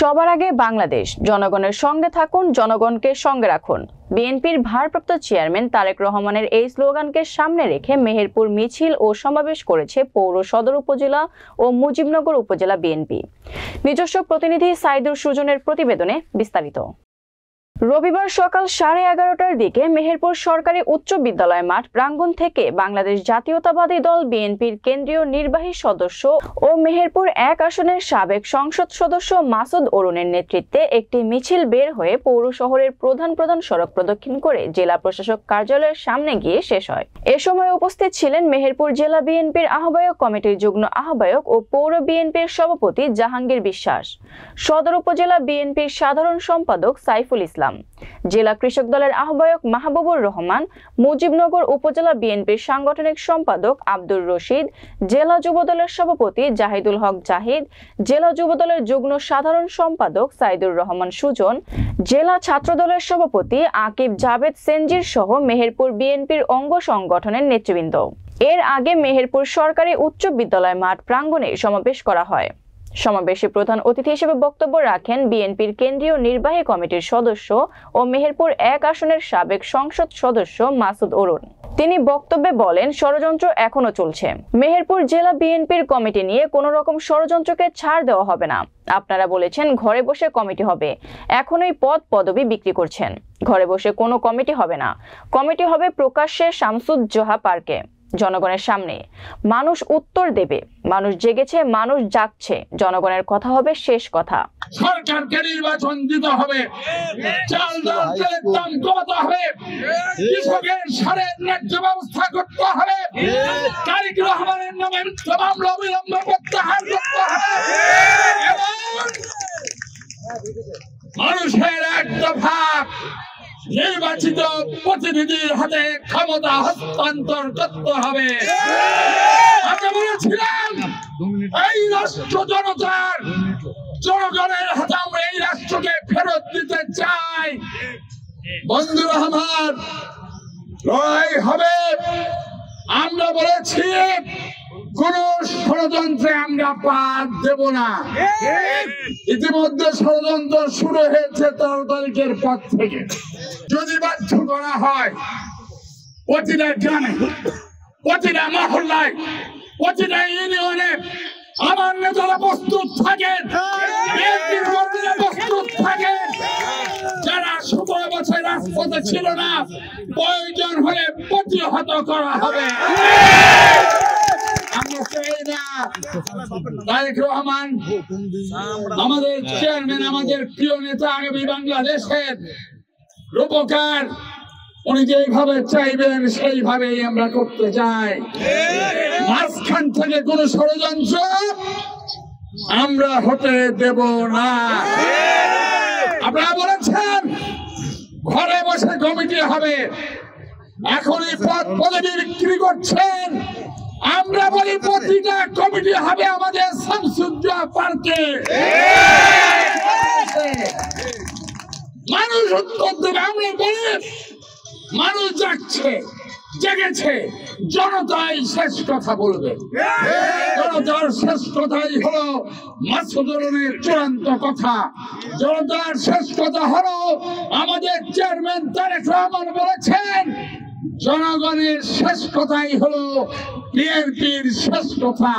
সবার আগে বাংলাদেশ, জনগণের সঙ্গে থাকুন, জনগণকে সঙ্গে রাখুন। বিএনপির ভারপ্রাপ্ত চেয়ারম্যান তারেক রহমানের এই স্লোগানকে সামনে রেখে মেহেরপুর মিছিল ও সমাবেশ করেছে পৌর সদর উপজেলা ও মুজিবনগর উপজেলা বিএনপি। নিজস্ব প্রতিনিধি সাইদুর সুজনের প্রতিবেদনে বিস্তারিত। রবিবার সকাল 11:30টার দিকে মেহেরপুর সরকারি উচ্চ বিদ্যালয় মাঠ প্রাঙ্গণ থেকে বাংলাদেশ জাতীয়তাবাদী দল বিএনপির কেন্দ্রীয় নির্বাহী সদস্য ও মেহেরপুর 1 আসনের সাবেক সংসদ সদস্য মাসুদ অরুণের নেতৃত্বে একটি মিছিল বের হয়ে পৌর শহরের প্রধান সড়ক প্রদক্ষিণ করে জেলা প্রশাসক কার্যালয়ের সামনে গিয়ে শেষ হয়। এ সময় উপস্থিত ছিলেন মেহেরপুর জেলা বিএনপির আহ্বায়ক কমিটির যুগ্ম আহ্বায়ক ও পৌর বিএনপির সভাপতি জাহাঙ্গীর বিশ্বাস, সদর উপজেলা বিএনপির সাধারণ সম্পাদক সাইফুল ইসলাম, জেলা কৃষক দলের আহ্বায়ক মাহবুবুর রহমান, মুজিবনগর উপজেলা বিএনপির সাংগঠনিক সম্পাদক আব্দুর রশিদ, জেলা যুব দলের সভাপতি জাহিদুল হক জাহিদ, জেলা যুব দলের যুগ্ম সাধারণ সম্পাদক সাইদুর রহমান সুজন, জেলা ছাত্র দলের সভাপতি আকিব জাবেদ সেনজির সহ মেহেরপুর বিএনপির অঙ্গ সংগঠনের নেতৃবৃন্দ। এর আগে মেহেরপুর সরকারি উচ্চ বিদ্যালয় মাঠ প্রাঙ্গণে সমাবেশ করা হয়। সমাবেশে প্রধান অতিথি হিসেবে বক্তব্য রাখেন বিএনপির কেন্দ্রীয় নির্বাহী কমিটির সদস্য ও মেহেরপুর 1 আসনের সাবেক সংসদ সদস্য মাসুদ অরুণ। তিনি বক্তব্যে বলেন, ষড়যন্ত্র এখনো চলছে। মেহেরপুর জেলা বিএনপির কমিটি নিয়ে কোনো রকম ষড়যন্ত্রকে ছাড় দেওয়া হবে না। আপনারা বলেছেন ঘরে বসে কমিটি হবে, এখনই পদ পদবি বিক্রি করছেন। ঘরে বসে কোনো কমিটি হবে না, কমিটি হবে প্রকাশ্যে শামসুজ্জোহা পার্কে, জনগণের সামনে। মানুষ উত্তর দেবে, মানুষ জেগেছে, মানুষ জাগছে, জনগণের কথা হবে শেষ কথা। সরকারকে নির্বাচন দিতে হবে, চাল ডাল তেলের দাম কমাতে হবে, কৃষকের সারের ন্যায্য ব্যবস্থা করতে হবে, তারেক রহমানের নামে মামলা অবিলম্বে প্রত্যাহার করতে হবে এবং মানুষের এক দফা নির্বাচিত প্রতিনিধির হাতে ক্ষমতা হস্তান্তর করতে হবে। আমরা বলেছিলাম এই রাষ্ট্র জনতার, জনগণের হাতে আমরা এই রাষ্ট্রকে ফেরত দিতে চাই। বন্ধুরা আমার, লড়াই হবে। আমরা বলেছি কোন ষড়যন্ত্রে আমরা পা দেব না। ইতিমধ্যে ষড়যন্ত্র শুরু হয়েছে 13 তারিখের পর থেকে। যদি বাধ্য করা হয়, প্রতিটা গ্রামে, প্রতিটা মহল্লায়, প্রতিটা ইউনিয়নে আমার নেতারা প্রস্তুত থাকেন, প্রস্তুত থাকেন। যারা 17 বছর রাজপথে ছিল না, প্রয়োজন হলে প্রতিহত করা হবে। তারেক রহমান আমাদের চেয়ারম্যান, আমাদের প্রিয় নেতা, আগামী বাংলাদেশের রূপকার। উনি যেভাবে চাইবেন সেইভাবেই আমরা করতে চাই। মাঝখান থেকে কোন ষড়যন্ত্র আমরা হতে দেব না। আপনারা বলেছেন ঘরে বসে কমিটি হবে, এখনই পদ পদবি বিক্রি করছেন। আমরা বলি প্রতিটা কমিটি হবে আমাদের শামসুজ্জোহা পার্কে। মানুষ উত্তর দেবে। আমরা বলি মানুষ যাচ্ছে, জেগেছে, জনতাই শেষ কথা বলবে। জনতার শেষ কথাই হলো মাসুদ অরুণের চূড়ান্ত কথা। জনতার শেষ কথা হলো আমাদের চেয়ারম্যান তারেক রহমান বলেছেন, জনগণের শেষ কথাই হলো বিএনপির শেষ কথা।